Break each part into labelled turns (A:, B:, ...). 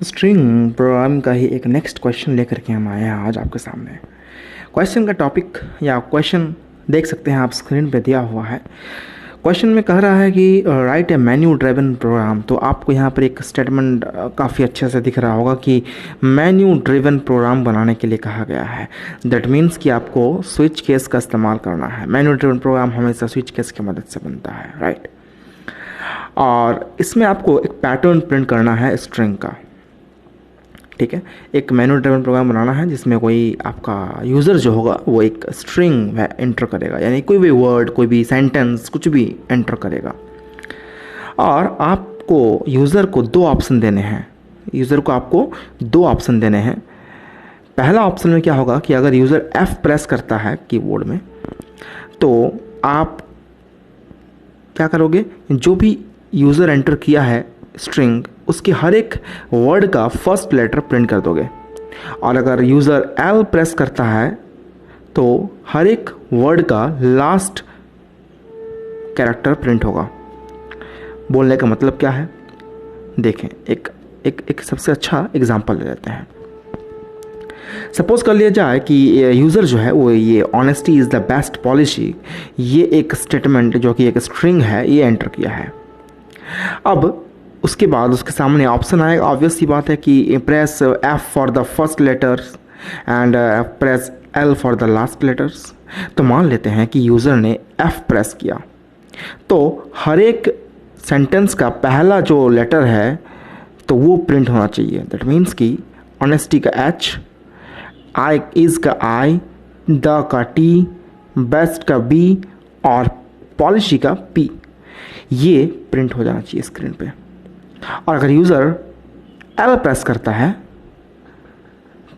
A: String programme का ही एक next question लेकर के हम आए हैं आज आपके सामने। क्वेश्चन का टॉपिक या क्वेश्चन देख सकते हैं आप, स्क्रीन पे दिया हुआ है। क्वेश्चन में कह रहा है कि राइट ए मेन्यू ड्रिवन प्रोग्राम। तो आपको यहाँ पर एक स्टेटमेंट काफ़ी अच्छे से दिख रहा होगा कि मेन्यू ड्रिवन प्रोग्राम बनाने के लिए कहा गया है। दैट मीन्स कि आपको स्विच केस का इस्तेमाल करना है। मेन्यू ड्रिवन प्रोग्राम हमेशा स्विच केस की मदद से बनता है, राइट। और इसमें आपको एक पैटर्न प्रिंट करना है स्ट्रिंग का, ठीक है। एक मेन्यू ड्रिवन प्रोग्राम बनाना है जिसमें कोई आपका यूज़र जो होगा वो एक स्ट्रिंग एंटर करेगा, यानी कोई भी वर्ड, कोई भी सेंटेंस, कुछ भी एंटर करेगा। और आपको यूज़र को दो ऑप्शन देने हैं। पहला ऑप्शन में क्या होगा कि अगर यूज़र F प्रेस करता है कीबोर्ड में, तो आप क्या करोगे, जो भी यूज़र एंटर किया है स्ट्रिंग, उसके हर एक वर्ड का फर्स्ट लेटर प्रिंट कर दोगे। और अगर यूज़र L प्रेस करता है तो हर एक वर्ड का लास्ट कैरेक्टर प्रिंट होगा। बोलने का मतलब क्या है, देखें। एक सबसे अच्छा एग्जांपल ले लेते हैं। सपोज कर लिया जाए कि यूज़र जो है वो ये honesty is the best policy, ये एक स्टेटमेंट जो कि एक स्ट्रिंग है, ये एंटर किया है। अब उसके बाद उसके सामने ऑप्शन आएगा। ऑब्वियस सी बात है कि press F for the first letters and press L for the last letters. तो मान लेते हैं कि यूज़र ने F प्रेस किया, तो हर एक सेंटेंस का पहला जो लेटर है तो वो प्रिंट होना चाहिए। दैट मीन्स कि ऑनेस्टी का H, आई इज़ का I, द का T, बेस्ट का B और पॉलिसी का P, ये प्रिंट हो जाना चाहिए स्क्रीन पे। और अगर यूज़र L प्रेस करता है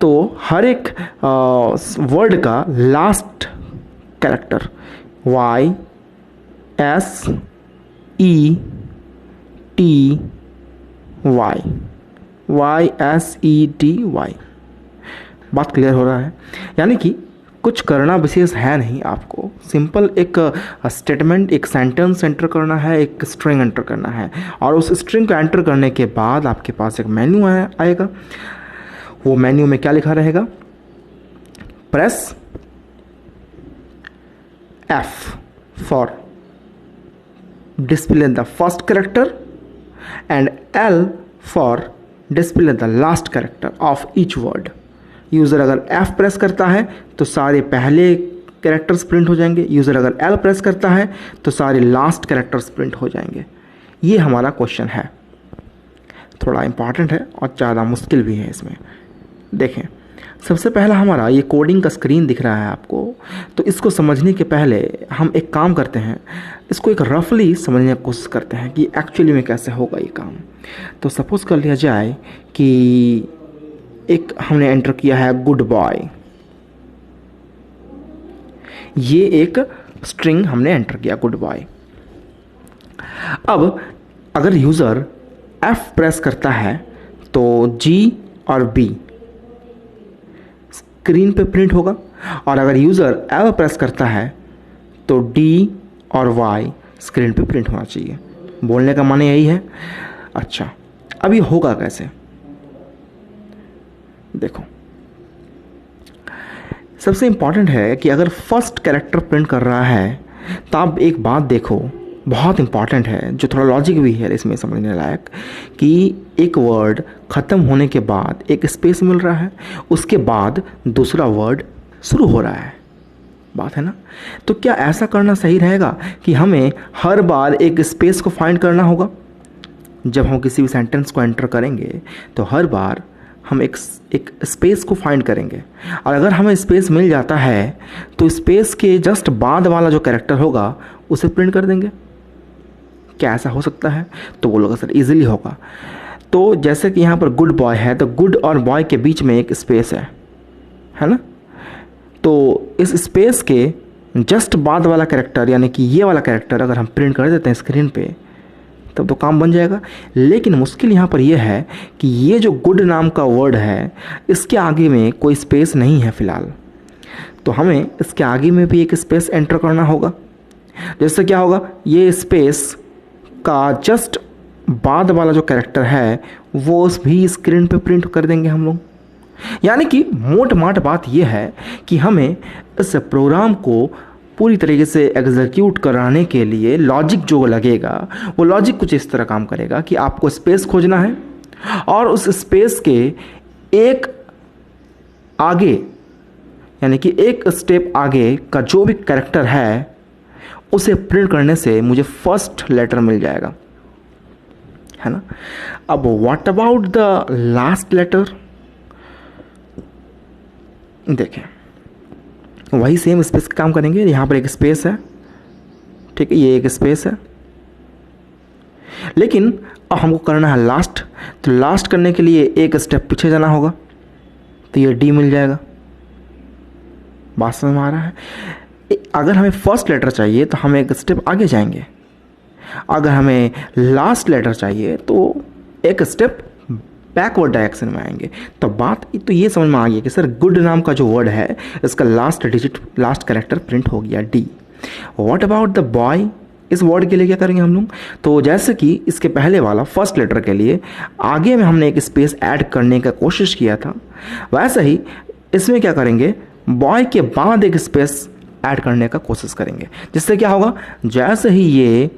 A: तो हर एक वर्ड का last character Y, S, E, T, Y, Y, S, E, T, Y। बात क्लियर हो रहा है? यानी कि कुछ करना विशेष है नहीं, आपको सिंपल एक स्टेटमेंट, एक सेंटेंस एंटर करना है, एक स्ट्रिंग एंटर करना है। और उस स्ट्रिंग को एंटर करने के बाद आपके पास एक मेन्यू आएगा। वो मेन्यू में क्या लिखा रहेगा, press F for display the first character and L for display the last character of each word. User अगर F प्रेस करता है तो सारे पहले कैरेक्टर्स प्रिंट हो जाएंगे। यूज़र अगर L प्रेस करता है तो सारे लास्ट कैरेक्टर्स प्रिंट हो जाएंगे। ये हमारा क्वेश्चन है, थोड़ा इम्पॉर्टेंट है और ज़्यादा मुश्किल भी है। इसमें देखें, सबसे पहला हमारा ये कोडिंग का स्क्रीन दिख रहा है आपको। तो इसको समझने के पहले हम एक काम करते हैं, इसको एक रफली समझने की कोशिश करते हैं कि एक्चुअली में कैसे होगा ये काम। तो सपोज़ कर लिया जाए कि एक हमने एंटर किया है गुड बॉय, ये एक स्ट्रिंग हमने एंटर किया गुड बॉय। अब अगर यूज़र F प्रेस करता है तो G और B स्क्रीन पे प्रिंट होगा। और अगर यूज़र L प्रेस करता है तो D और Y स्क्रीन पे प्रिंट होना चाहिए। बोलने का माने यही है। अच्छा, अब ये होगा कैसे, देखो। सबसे इम्पॉर्टेंट है कि अगर फर्स्ट कैरेक्टर प्रिंट कर रहा है तो आप एक बात देखो, बहुत इम्पॉर्टेंट है, जो थोड़ा लॉजिक भी है इसमें समझने लायक, कि एक वर्ड ख़त्म होने के बाद एक स्पेस मिल रहा है, उसके बाद दूसरा वर्ड शुरू हो रहा है। बात है ना? तो क्या ऐसा करना सही रहेगा कि हमें हर बार एक स्पेस को फाइंड करना होगा? जब हम किसी भी सेंटेंस को एंटर करेंगे तो हर बार हम एक स्पेस को फाइंड करेंगे। और अगर हमें स्पेस मिल जाता है तो स्पेस के जस्ट बाद वाला जो कैरेक्टर होगा उसे प्रिंट कर देंगे। क्या ऐसा हो सकता है? तो बोलोगे सर इजीली होगा। तो जैसे कि यहाँ पर गुड बॉय है, तो गुड और बॉय के बीच में एक स्पेस है ना? तो इस स्पेस के जस्ट बाद वाला कैरेक्टर, यानी कि ये वाला कैरेक्टर अगर हम प्रिंट कर देते हैं स्क्रीन पे, तब तो काम बन जाएगा। लेकिन मुश्किल यहाँ पर यह है कि ये जो गुड नाम का वर्ड है, इसके आगे में कोई स्पेस नहीं है फ़िलहाल। तो हमें इसके आगे में भी एक स्पेस एंटर करना होगा। जैसे क्या होगा, ये स्पेस का जस्ट बाद वाला जो कैरेक्टर है वो भी स्क्रीन पे प्रिंट कर देंगे हम लोग। यानी कि मोट माट बात यह है कि हमें इस प्रोग्राम को पूरी तरीके से एग्जीक्यूट कराने के लिए लॉजिक जो लगेगा वो लॉजिक कुछ इस तरह काम करेगा कि आपको स्पेस खोजना है और उस स्पेस के एक आगे यानी कि एक स्टेप आगे का जो भी कैरेक्टर है उसे प्रिंट करने से मुझे फर्स्ट लेटर मिल जाएगा, है ना। अब what about the last letter, देखें वही सेम स्पेस का काम करेंगे। यहाँ पर एक स्पेस है, ठीक है, ये एक स्पेस है, लेकिन अब हमको करना है लास्ट। तो लास्ट करने के लिए एक स्टेप पीछे जाना होगा, तो ये डी मिल जाएगा। बात समझ में आ रहा है। अगर हमें फर्स्ट लेटर चाहिए तो हम एक स्टेप आगे जाएंगे, अगर हमें लास्ट लेटर चाहिए तो एक स्टेप बैकवर्ड डायरेक्शन में आएंगे। तो बात तो ये समझ में आ गई कि सर गुड नाम का जो वर्ड है इसका last digit, last character print हो गया D. What about the boy, इस वर्ड के लिए क्या करेंगे हम लोग, तो जैसे कि इसके पहले वाला फर्स्ट लेटर के लिए आगे में हमने एक स्पेस ऐड करने का कोशिश किया था, वैसे ही इसमें क्या करेंगे, बॉय के बाद एक स्पेस ऐड करने का कोशिश करेंगे। जिससे क्या होगा, जैसे ही ये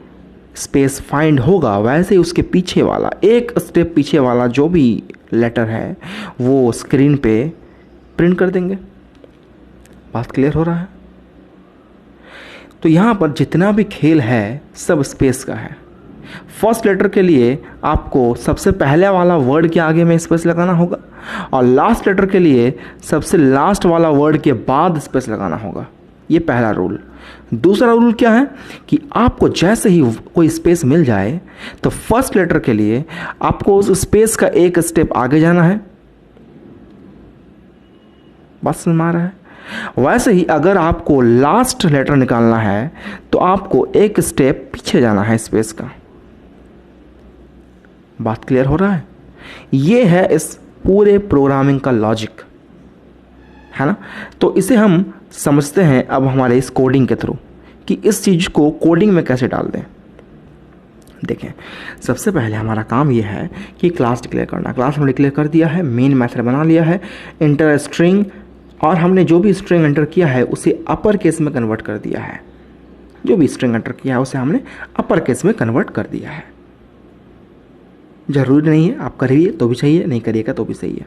A: स्पेस फाइंड होगा वैसे ही उसके पीछे वाला एक स्टेप पीछे वाला जो भी लेटर है वो स्क्रीन पे प्रिंट कर देंगे। बात क्लियर हो रहा है। तो यहाँ पर जितना भी खेल है सब स्पेस का है। फर्स्ट लेटर के लिए आपको सबसे पहले वाला वर्ड के आगे में स्पेस लगाना होगा और लास्ट लेटर के लिए सबसे लास्ट वाला वर्ड के बाद स्पेस लगाना होगा। ये पहला रूल। दूसरा रूल क्या है कि आपको जैसे ही कोई स्पेस मिल जाए तो फर्स्ट लेटर के लिए आपको उस स्पेस का एक स्टेप आगे जाना है। बात समझ में आ रहा है। वैसे ही अगर आपको लास्ट लेटर निकालना है तो आपको एक स्टेप पीछे जाना है स्पेस का। बात क्लियर हो रहा है। ये है इस पूरे प्रोग्रामिंग का लॉजिक, है ना। तो इसे हम समझते हैं अब हमारे इस कोडिंग के थ्रू कि इस चीज़ को कोडिंग में कैसे डाल दें। देखें, सबसे पहले हमारा काम यह है कि क्लास डिक्लेयर करना। क्लास हमने डिक्लेयर कर दिया है, मेन मेथड बना लिया है, इंटर स्ट्रिंग, और हमने जो भी स्ट्रिंग एंटर किया है उसे अपर केस में कन्वर्ट कर दिया है। जो भी स्ट्रिंग एंटर किया है उसे हमने अपर केस में कन्वर्ट कर दिया है। ज़रूरी नहीं है आप करिए तो भी चाहिए, नहीं करिएगा तो भी सही है।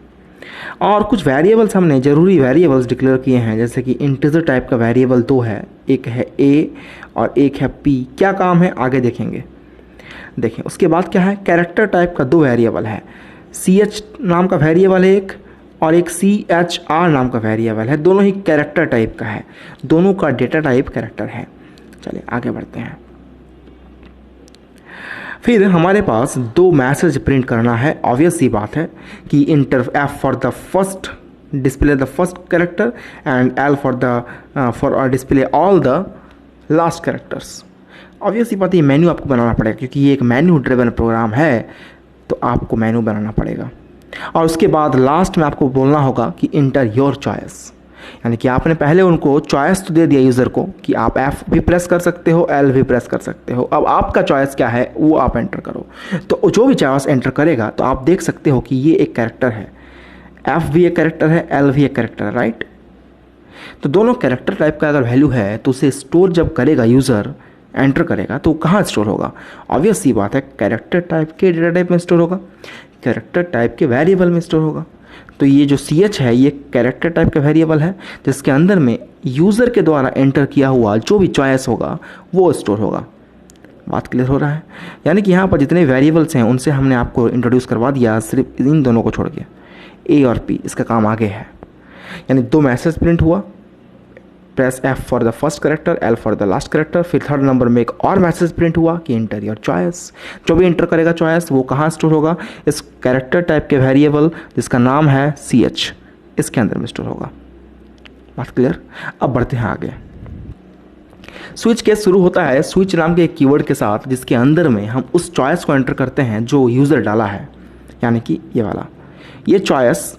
A: और कुछ वेरिएबल्स हमने ज़रूरी वेरिएबल्स डिक्लेयर किए हैं, जैसे कि इंटीजर टाइप का वेरिएबल दो है, एक है ए और एक है पी। क्या काम है आगे देखेंगे। देखें उसके बाद क्या है, कैरेक्टर टाइप का दो वेरिएबल है, सी एच नाम का वेरिएबल है एक और एक सी एच आर नाम का वेरिएबल है। दोनों ही कैरेक्टर टाइप का है, दोनों का डेटा टाइप कैरेक्टर है। चलिए आगे बढ़ते हैं। फिर हमारे पास दो मैसेज प्रिंट करना है। ऑब्वियस सी बात है कि enter F for the first display the first character and L for display all the last characters. Obvious सी बात है, मेन्यू आपको बनाना पड़ेगा क्योंकि ये एक मेन्यू ड्रिवन प्रोग्राम है, तो आपको मेन्यू बनाना पड़ेगा। और उसके बाद लास्ट में आपको बोलना होगा कि इंटर योर चॉइस, यानी कि आपने पहले उनको चॉइस तो दे दिया यूज़र को कि आप एफ भी प्रेस कर सकते हो, एल भी प्रेस कर सकते हो। अब आपका चॉइस क्या है वो आप एंटर करो। तो जो भी चॉइस एंटर करेगा तो आप देख सकते हो कि ये एक कैरेक्टर है, एफ भी एक कैरेक्टर है, एल भी एक कैरेक्टर है, राइट। तो दोनों कैरेक्टर टाइप का अगर वैल्यू है तो उसे स्टोर जब करेगा यूज़र, एंटर करेगा तो कहाँ स्टोर होगा। ऑब्वियस सी बात है, कैरेक्टर टाइप के डेटा टाइप में स्टोर होगा, कैरेक्टर टाइप के वेरिएबल में स्टोर होगा। तो ये जो सी एच है ये कैरेक्टर टाइप का वेरिएबल है जिसके अंदर में यूज़र के द्वारा एंटर किया हुआ जो भी चॉइस होगा वो स्टोर होगा। बात क्लियर हो रहा है। यानी कि यहाँ पर जितने वेरिएबल्स हैं उनसे हमने आपको इंट्रोड्यूस करवा दिया, सिर्फ इन दोनों को छोड़ के, ए और पी, इसका काम आगे है। यानी दो मैसेज प्रिंट हुआ, press F for the first character, L for the last character. फिर थर्ड नंबर में एक और मैसेज प्रिंट हुआ कि इंटर योर चॉइस। जो भी इंटर करेगा चॉइस वो कहाँ स्टोर होगा, इस कैरेक्टर टाइप के वेरिएबल जिसका नाम है सी एच, इसके अंदर में स्टोर होगा। बात क्लियर। अब बढ़ते हैं आगे। स्विच केस शुरू होता है स्विच नाम के एक कीवर्ड के साथ जिसके अंदर में हम उस चॉइस को एंटर करते हैं जो यूज़र डाला है, यानी कि ये वाला, ये चॉइस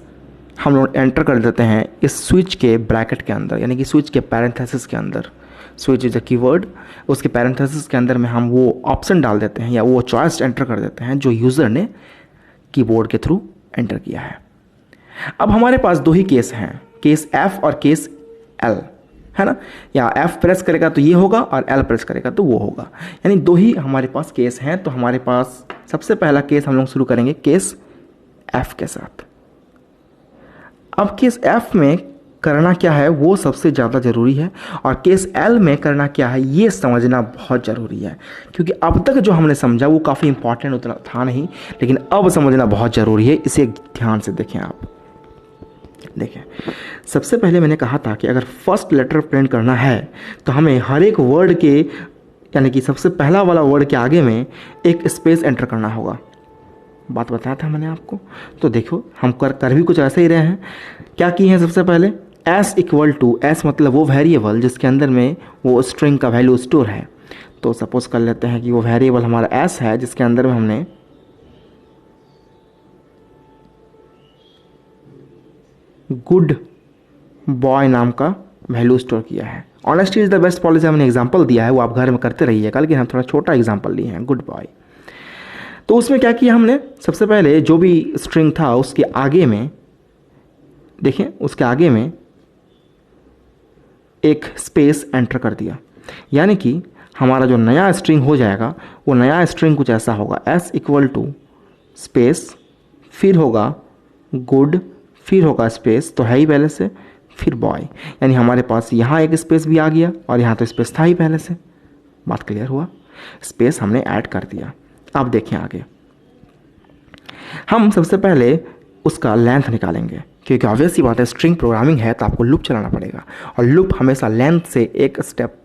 A: हम लोग एंटर कर देते हैं इस स्विच के ब्रैकेट के अंदर, यानी कि स्विच के पैरेंथेसिस के अंदर। स्विच इज अ कीवर्ड, उसके पैरेंथेसिस के अंदर में हम वो ऑप्शन डाल देते हैं या वो चॉइस एंटर कर देते हैं जो यूज़र ने कीबोर्ड के थ्रू एंटर किया है। अब हमारे पास दो ही केस हैं, केस F और केस L, है ना। या F प्रेस करेगा तो ये होगा और L प्रेस करेगा तो वो होगा, यानी दो ही हमारे पास केस हैं। तो हमारे पास सबसे पहला केस हम लोग शुरू करेंगे केस F के साथ। अब केस F में करना क्या है वो सबसे ज़्यादा ज़रूरी है, और केस L में करना क्या है ये समझना बहुत ज़रूरी है, क्योंकि अब तक जो हमने समझा वो काफ़ी इंपॉर्टेंट उतना था नहीं, लेकिन अब समझना बहुत ज़रूरी है। इसे ध्यान से देखें आप। देखें, सबसे पहले मैंने कहा था कि अगर फर्स्ट लेटर प्रिंट करना है तो हमें हर एक वर्ड के, यानी कि सबसे पहला वाला वर्ड के आगे में एक स्पेस एंटर करना होगा। बात बताया था मैंने आपको। तो देखो हम कर भी कुछ ऐसे ही रहे हैं। क्या किए हैं, सबसे पहले एस इक्वल टू, एस मतलब वो वेरिएबल जिसके अंदर में वो स्ट्रिंग का वैल्यू स्टोर है। तो सपोज कर लेते हैं कि वो वेरिएबल हमारा एस है जिसके अंदर में हमने गुड बॉय नाम का वैल्यू स्टोर किया है। Honesty is the best policy हमने एग्जांपल दिया है, वो आप घर में करते रहिएगा, लेकिन हम थोड़ा छोटा एग्जांपल लिए हैं, गुड बॉय। तो उसमें क्या किया हमने, सबसे पहले जो भी स्ट्रिंग था उसके आगे में, देखें उसके आगे में एक स्पेस एंटर कर दिया, यानी कि हमारा जो नया स्ट्रिंग हो जाएगा वो नया स्ट्रिंग कुछ ऐसा होगा, एस इक्वल टू स्पेस, फिर होगा गुड, फिर होगा स्पेस, तो है ही पहले से, फिर बॉय। यानी हमारे पास यहाँ एक स्पेस भी आ गया और यहाँ तो स्पेस था ही पहले से। बात क्लियर हुआ, स्पेस हमने ऐड कर दिया। अब देखें आगे, हम सबसे पहले उसका लेंथ निकालेंगे, क्योंकि ऑब्वियस सी बात है स्ट्रिंग प्रोग्रामिंग है तो आपको लूप चलाना पड़ेगा, और लूप हमेशा लेंथ से एक स्टेप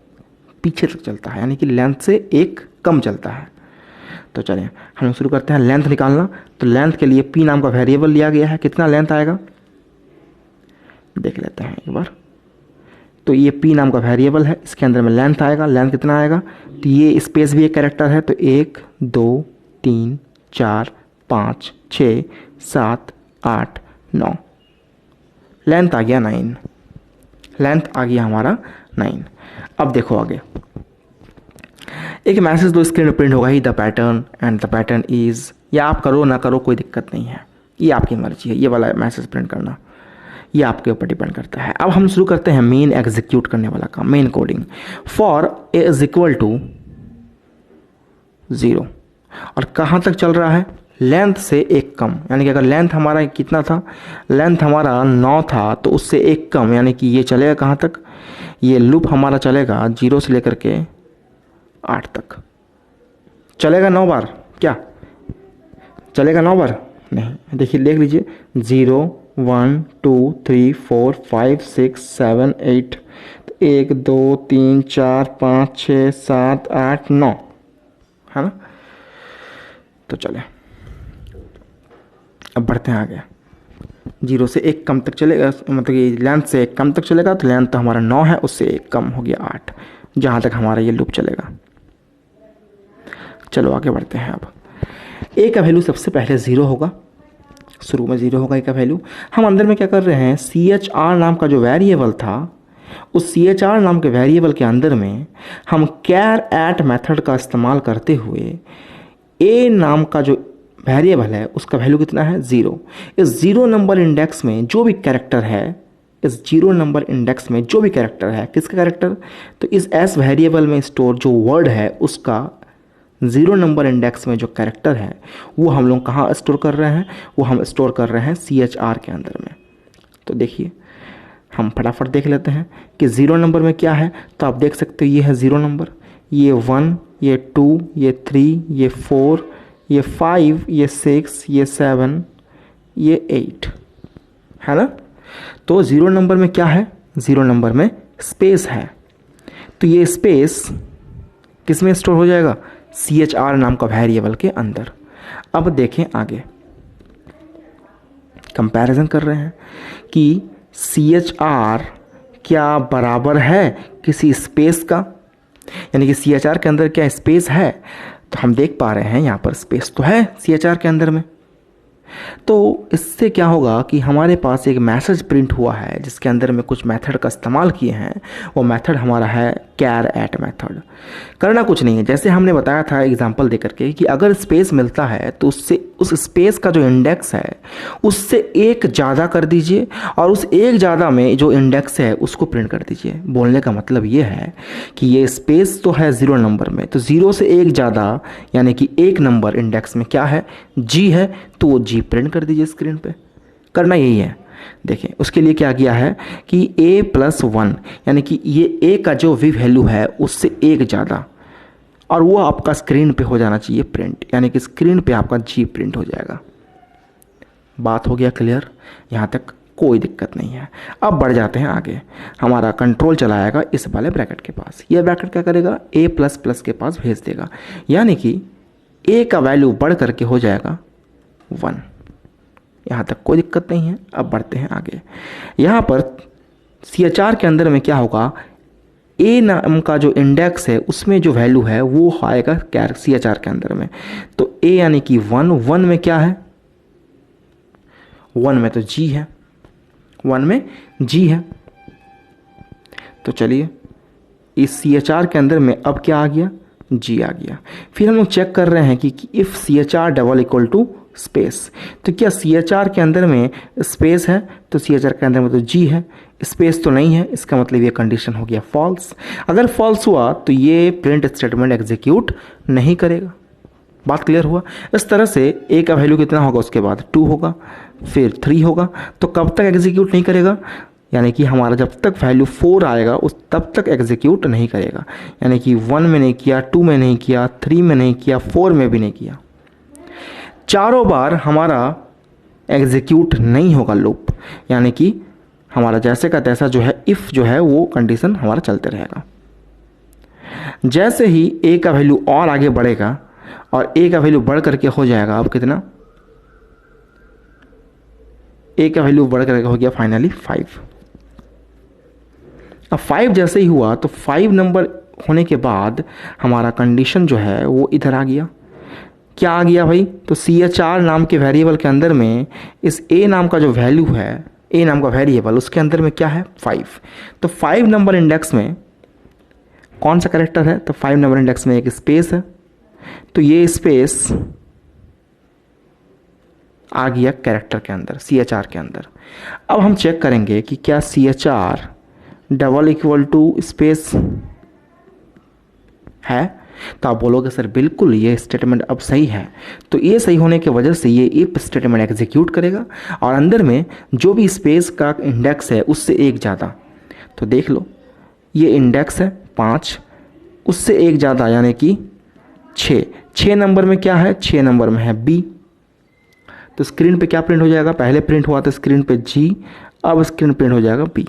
A: पीछे तक चलता है, यानी कि लेंथ से एक कम चलता है। तो चलिए हम शुरू करते हैं लेंथ निकालना। तो लेंथ के लिए p नाम का वेरिएबल लिया गया है, कितना लेंथ आएगा देख लेते हैं एक बार। तो ये p नाम का वेरिएबल है, इसके अंदर में लेंथ आएगा। लेंथ कितना आएगा, तो ये स्पेस भी एक कैरेक्टर है, तो 1 2 3 4 5 6 7 8 9, लेंथ आ गया 9, लेंथ आ गया हमारा 9। अब देखो आगे, एक मैसेज दो स्क्रीन पर प्रिंट होगा ही, the pattern and the pattern is, या आप करो ना करो कोई दिक्कत नहीं है, ये आपकी मर्जी है, ये वाला मैसेज प्रिंट करना ये आपके ऊपर डिपेंड करता है। अब हम शुरू करते हैं मेन एग्जीक्यूट करने वाला काम, main coding. For A is equal to 0, और कहाँ तक चल रहा है, लेंथ से एक कम, यानी कि अगर लेंथ हमारा कितना था, लेंथ हमारा 9 था, तो उससे एक कम, यानी कि ये चलेगा कहाँ तक, ये लूप हमारा चलेगा 0 से लेकर के 8 तक। चलेगा 9 बार, क्या चलेगा 9 बार नहीं, देखिए देख लीजिए, 0 1 2 3 4 5 6 7 8, 1 2 3 4 5 6 7 8 9, है ना। तो चले अब बढ़ते हैं आगे, 0 से एक कम तक चलेगा, मतलब ये लेंथ से एक कम तक चलेगा, तो लेंथ तो हमारा 9 है, उससे एक कम हो गया 8, जहाँ तक हमारा ये लूप चलेगा। चलो आगे बढ़ते हैं। अब ए का वैल्यू सबसे पहले 0 होगा, शुरू में 0 होगा ए का वैल्यू। हम अंदर में क्या कर रहे हैं, CHR नाम का जो वेरिएबल था, उस CHR नाम के वेरिएबल के अंदर में हम कैर एट मेथड का इस्तेमाल करते हुए ए नाम का जो वेरिएबल है उसका वैल्यू कितना है, 0। इस 0 नंबर इंडेक्स में जो भी कैरेक्टर है, इस 0 नंबर इंडेक्स में जो भी कैरेक्टर है, किसका कैरेक्टर, तो इस एस वेरिएबल में स्टोर जो वर्ड है उसका 0 नंबर इंडेक्स में जो कैरेक्टर है वो हम लोग कहाँ स्टोर कर रहे हैं, वो हम स्टोर कर रहे हैं CHR के अंदर में। तो देखिए हम फटाफट देख लेते हैं कि 0 नंबर में क्या है। तो आप देख सकते हो ये है 0 नंबर, ये 1, ये 2, ये 3, ये 4, ये 5, ये 6, ये 7, ये 8, है ना। तो 0 नंबर में क्या है, 0 नंबर में स्पेस है, तो ये स्पेस किस में स्टोर हो जाएगा, CHR नाम का वेरिएबल के अंदर। अब देखें आगे, कंपैरिजन कर रहे हैं कि CHR क्या बराबर है किसी स्पेस का, यानी कि CHR के अंदर क्या स्पेस है, तो हम देख पा रहे हैं यहाँ पर स्पेस तो है CHR के अंदर में। तो इससे क्या होगा कि हमारे पास एक मैसेज प्रिंट हुआ है जिसके अंदर में कुछ मेथड का इस्तेमाल किए हैं, वो मेथड हमारा है कैर एट मेथड। करना कुछ नहीं है, जैसे हमने बताया था एग्जांपल दे करके कि अगर स्पेस मिलता है तो उससे उस स्पेस का जो इंडेक्स है उससे एक ज़्यादा कर दीजिए और उस एक ज़्यादा में जो इंडेक्स है उसको प्रिंट कर दीजिए। बोलने का मतलब ये है कि ये स्पेस तो है 0 नंबर में, तो 0 से एक ज़्यादा यानी कि एक नंबर इंडेक्स में क्या है, जी है, तो वो जी प्रिंट कर दीजिए स्क्रीन पे। करना यही है। देखें उसके लिए क्या किया है कि a+1 यानी कि ये a का जो भी वैल्यू है उससे एक ज़्यादा और वो आपका स्क्रीन पे हो जाना चाहिए प्रिंट, यानी कि स्क्रीन पे आपका जी प्रिंट हो जाएगा। बात हो गया क्लियर, यहाँ तक कोई दिक्कत नहीं है। अब बढ़ जाते हैं आगे। हमारा कंट्रोल चलाएगा इस वाले ब्रैकेट के पास। ये ब्रैकेट क्या करेगा, a++ के पास भेज देगा, यानी कि a का वैल्यू बढ़ करके हो जाएगा 1। यहाँ तक कोई दिक्कत नहीं है। अब बढ़ते हैं आगे। यहाँ पर CHR के अंदर में क्या होगा, ए नाम का जो इंडेक्स है उसमें जो वैल्यू है वो आएगा CHR के अंदर में। तो ए यानी कि 1 में क्या है, 1 में तो जी है, 1 में जी है। तो चलिए इस CHR के अंदर में अब क्या आ गया, जी आ गया। फिर हम लोग चेक कर रहे हैं कि if CHR double equal to space, तो क्या CHR के अंदर में स्पेस है, तो CHR के अंदर में तो जी है, स्पेस तो नहीं है, इसका मतलब ये कंडीशन हो गया फॉल्स। अगर फॉल्स हुआ तो ये प्रिंट स्टेटमेंट एग्जीक्यूट नहीं करेगा। बात क्लियर हुआ। इस तरह से a का वैल्यू कितना होगा, उसके बाद 2 होगा, फिर 3 होगा, तो कब तक एग्जीक्यूट नहीं करेगा, यानी कि हमारा जब तक वैल्यू 4 आएगा उस तब तक एग्जीक्यूट नहीं करेगा। यानी कि 1 में नहीं किया, 2 में नहीं किया, 3 में नहीं किया, 4 में भी नहीं किया, चारों बार हमारा एग्जीक्यूट नहीं होगा लूप, यानी कि हमारा जैसे का तैसा जो है इफ़ जो है वो कंडीशन हमारा चलते रहेगा। जैसे ही a का वैल्यू और आगे बढ़ेगा और a का वैल्यू बढ़ करके हो जाएगा, अब कितना, a का वैल्यू बढ़ करके हो गया फाइनली 5। अब 5 जैसे ही हुआ तो 5 नंबर होने के बाद हमारा कंडीशन जो है वो इधर आ गया। क्या आ गया भाई, तो CHR नाम के वेरिएबल के अंदर में इस a नाम का जो वैल्यू है, a नाम का वेरिएबल, उसके अंदर में क्या है 5। तो 5 नंबर इंडेक्स में कौन सा कैरेक्टर है, तो 5 नंबर इंडेक्स में एक स्पेस है, तो ये स्पेस आ गया कैरेक्टर के अंदर, CHR के अंदर। अब हम चेक करेंगे कि क्या CHR double equal to space है, तो आप बोलोगे सर बिल्कुल ये स्टेटमेंट अब सही है। तो ये सही होने की वजह से ये इफ स्टेटमेंट एग्जीक्यूट करेगा और अंदर में जो भी स्पेस का इंडेक्स है उससे एक ज़्यादा, तो देख लो ये इंडेक्स है 5, उससे एक ज़्यादा यानी कि 6 नंबर में क्या है, 6 नंबर में है बी। तो स्क्रीन पे क्या प्रिंट हो जाएगा, पहले प्रिंट हुआ था स्क्रीन पे जी, अब स्क्रीन प्रिंट हो जाएगा बी।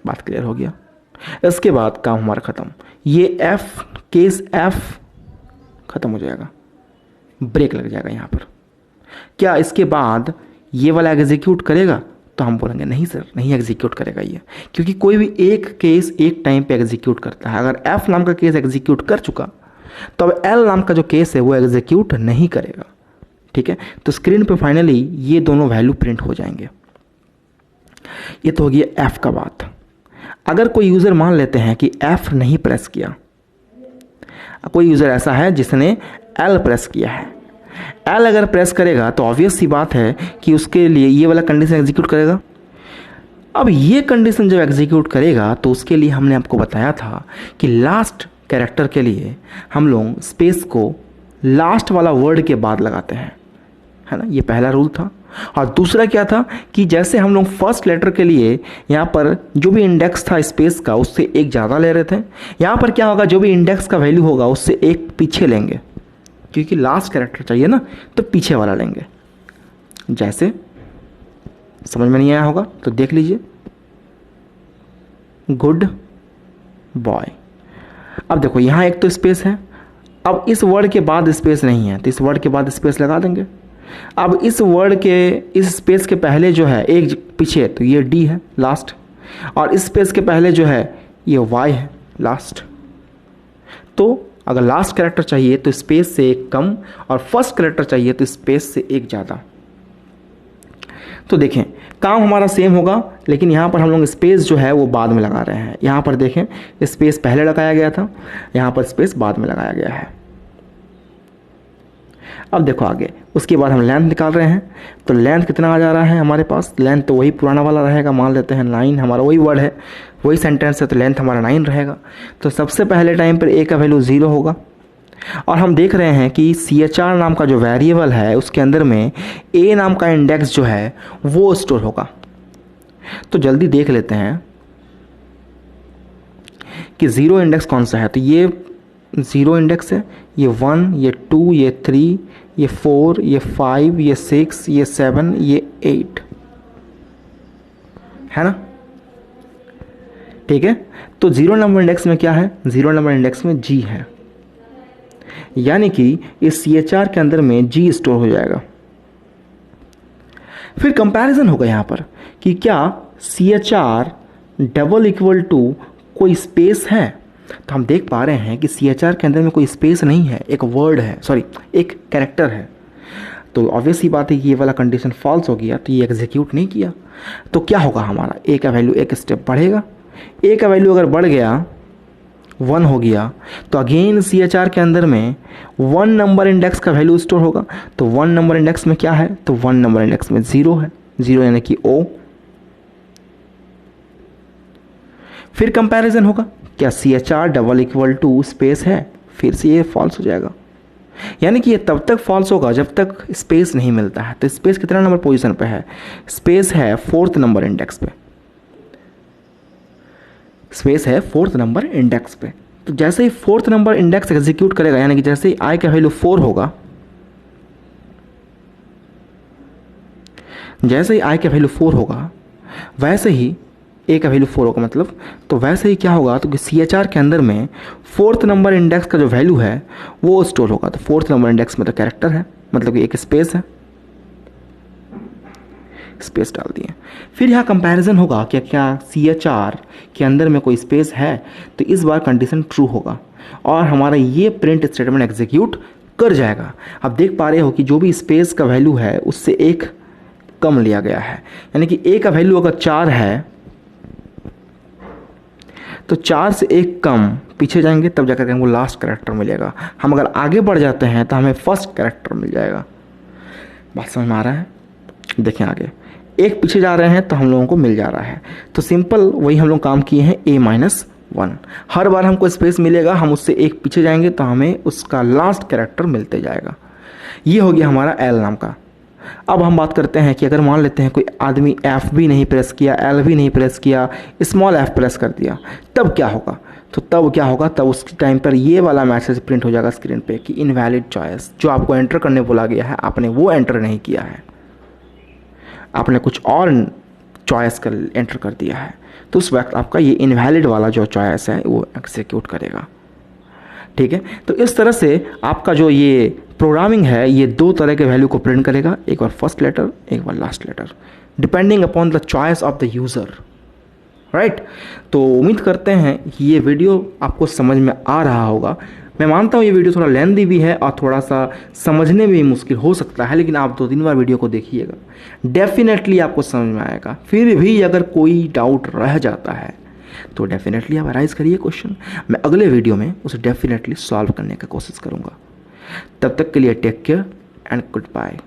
A: बात क्लियर हो गया। इसके बाद काम हमारा ख़त्म, ये एफ केस एफ ख़त्म हो जाएगा, ब्रेक लग जाएगा यहाँ पर। क्या इसके बाद ये वाला एग्जीक्यूट करेगा, तो हम बोलेंगे नहीं सर नहीं एग्जीक्यूट करेगा ये, क्योंकि कोई भी एक केस एक टाइम पे एग्जीक्यूट करता है। अगर एफ नाम का केस एग्जीक्यूट कर चुका तो अब एल नाम का जो केस है वो एग्जीक्यूट नहीं करेगा। ठीक है, तो स्क्रीन पे फाइनली ये दोनों वैल्यू प्रिंट हो जाएंगे। ये तो हो गया एफ का बात। अगर कोई यूज़र मान लेते हैं कि एफ नहीं प्रेस किया, कोई यूज़र ऐसा है जिसने एल प्रेस किया है, एल अगर प्रेस करेगा तो ऑब्वियस सी बात है कि उसके लिए ये वाला कंडीशन एग्जीक्यूट करेगा। अब ये कंडीशन जब एग्जीक्यूट करेगा तो उसके लिए हमने आपको बताया था कि लास्ट कैरेक्टर के लिए हम लोग स्पेस को लास्ट वाला वर्ड के बाद लगाते हैं, है ना, ये पहला रूल था। और दूसरा क्या था कि जैसे हम लोग फर्स्ट लेटर के लिए यहाँ पर जो भी इंडेक्स था स्पेस का उससे एक ज़्यादा ले रहे थे, यहाँ पर क्या होगा, जो भी इंडेक्स का वैल्यू होगा उससे एक पीछे लेंगे, क्योंकि लास्ट कैरेक्टर चाहिए ना, तो पीछे वाला लेंगे। जैसे समझ में नहीं आया होगा तो देख लीजिए, गुड बॉय। अब देखो यहाँ एक तो स्पेस है, अब इस वर्ड के बाद स्पेस नहीं है तो इस वर्ड के बाद स्पेस लगा देंगे। अब इस वर्ड के इस स्पेस के पहले जो है एक पीछे, तो ये डी है लास्ट, और इस स्पेस के पहले जो है ये वाई है लास्ट। तो अगर लास्ट कैरेक्टर चाहिए तो स्पेस से एक कम और फर्स्ट कैरेक्टर चाहिए तो स्पेस से एक ज़्यादा। तो देखें काम हमारा सेम होगा, लेकिन यहाँ पर हम लोग स्पेस जो है वो बाद में लगा रहे हैं। यहाँ पर देखें स्पेस पहले लगाया गया था, यहाँ पर स्पेस बाद में लगाया गया है। अब देखो आगे, उसके बाद हम लेंथ निकाल रहे हैं। तो लेंथ कितना आ जा रहा है हमारे पास, लेंथ तो वही पुराना वाला रहेगा, मान लेते हैं 9, हमारा वही वर्ड है, वही सेंटेंस है, तो लेंथ हमारा 9 रहेगा। तो सबसे पहले टाइम पर ए का वैल्यू 0 होगा, और हम देख रहे हैं कि CHR नाम का जो वेरिएबल है उसके अंदर में ए नाम का इंडेक्स जो है वो स्टोर होगा। तो जल्दी देख लेते हैं कि 0 इंडेक्स कौन सा है। तो ये 0 इंडेक्स है, ये 1, ये 2, ये 3, ये 4, ये 5, ये 6, ये 7, ये 8 है ना। ठीक है, तो 0 नंबर इंडेक्स में क्या है, 0 नंबर इंडेक्स में G है, यानी कि इस CHR के अंदर में G स्टोर हो जाएगा। फिर कंपैरिजन होगा यहाँ पर कि क्या CHR डबल इक्वल टू कोई स्पेस है। तो हम देख पा रहे हैं कि CHR के अंदर में कोई स्पेस नहीं है, एक वर्ड है, सॉरी एक कैरेक्टर है। तो ऑब्वियस ही बात है कि ये वाला कंडीशन फॉल्स हो गया, तो ये एग्जीक्यूट नहीं किया। तो क्या होगा हमारा, ए का वैल्यू एक स्टेप बढ़ेगा। ए का वैल्यू अगर बढ़ गया 1 हो गया, तो अगेन CHR के अंदर में 1 नंबर इंडेक्स का वैल्यू स्टोर होगा। तो 1 नंबर इंडेक्स में क्या है, तो 1 नंबर इंडेक्स में 0 है, 0 यानी कि O। फिर कंपैरिजन होगा, क्या CHR double equal to space है, फिर से ये फॉल्स हो जाएगा, यानी कि ये तब तक फॉल्स होगा जब तक स्पेस नहीं मिलता है। तो स्पेस कितना नंबर पोजीशन पे है, स्पेस है 4th नंबर इंडेक्स पे, स्पेस है 4th नंबर इंडेक्स पे। तो जैसे ही 4th नंबर इंडेक्स एग्जीक्यूट करेगा, यानी कि जैसे ही I का वैल्यू 4 होगा, जैसे ही I का वैल्यू 4 होगा वैसे ही A का वैल्यू 4 होगा, मतलब तो वैसे ही क्या होगा, तो कि CHR के अंदर में 4th नंबर इंडेक्स का जो वैल्यू है वो स्टोर होगा। तो 4th नंबर इंडेक्स में तो कैरेक्टर है, मतलब कि एक स्पेस है, स्पेस डाल दिए। फिर यहाँ कंपैरिजन होगा कि क्या CHR के अंदर में कोई स्पेस है, तो इस बार कंडीशन ट्रू होगा और हमारा ये प्रिंट स्टेटमेंट एग्जीक्यूट कर जाएगा। अब देख पा रहे हो कि जो भी स्पेस का वैल्यू है उससे एक कम लिया गया है, यानी कि A का वैल्यू अगर 4 है तो 4 से एक कम पीछे जाएंगे तब जाकर हमको लास्ट कैरेक्टर मिलेगा। हम अगर आगे बढ़ जाते हैं तो हमें फर्स्ट कैरेक्टर मिल जाएगा। बात समझ में आ रहा है, देखें आगे एक पीछे जा रहे हैं तो हम लोगों को मिल जा रहा है। तो सिंपल वही हम लोग काम किए हैं, A-1 हर बार हमको स्पेस मिलेगा, हम उससे एक पीछे जाएंगे तो हमें उसका लास्ट कैरेक्टर मिलते जाएगा। ये हो गया हमारा L नाम का। अब हम बात करते हैं कि अगर मान लेते हैं कोई आदमी F भी नहीं प्रेस किया, L भी नहीं प्रेस किया, स्मॉल f प्रेस कर दिया, तब क्या होगा। तो तब क्या होगा, तब उस टाइम पर ये वाला मैसेज प्रिंट हो जाएगा स्क्रीन पे कि इनवैलिड चॉइस, जो आपको एंटर करने बोला गया है आपने वो एंटर नहीं किया है, आपने कुछ और चॉइस कर एंटर कर दिया है। तो उस वक्त आपका ये इनवैलिड वाला जो चॉइस है वो एग्जीक्यूट करेगा। ठीक है, तो इस तरह से आपका जो ये प्रोग्रामिंग है ये 2 तरह के वैल्यू को प्रिंट करेगा, एक बार फर्स्ट लेटर एक बार last letter, depending upon the choice of the user. Right, तो उम्मीद करते हैं कि ये वीडियो आपको समझ में आ रहा होगा। मैं मानता हूँ ये वीडियो थोड़ा लेंथी भी है और थोड़ा सा समझने में भी मुश्किल हो सकता है, लेकिन आप 2-3 बार वीडियो को देखिएगा, डेफिनेटली आपको समझ में आएगा। फिर भी अगर कोई डाउट रह जाता है तो डेफिनेटली आप अराइज करिए क्वेश्चन, मैं अगले वीडियो में उसे डेफिनेटली सॉल्व करने की कोशिश करूँगा। तब तक के लिए take care and good bye.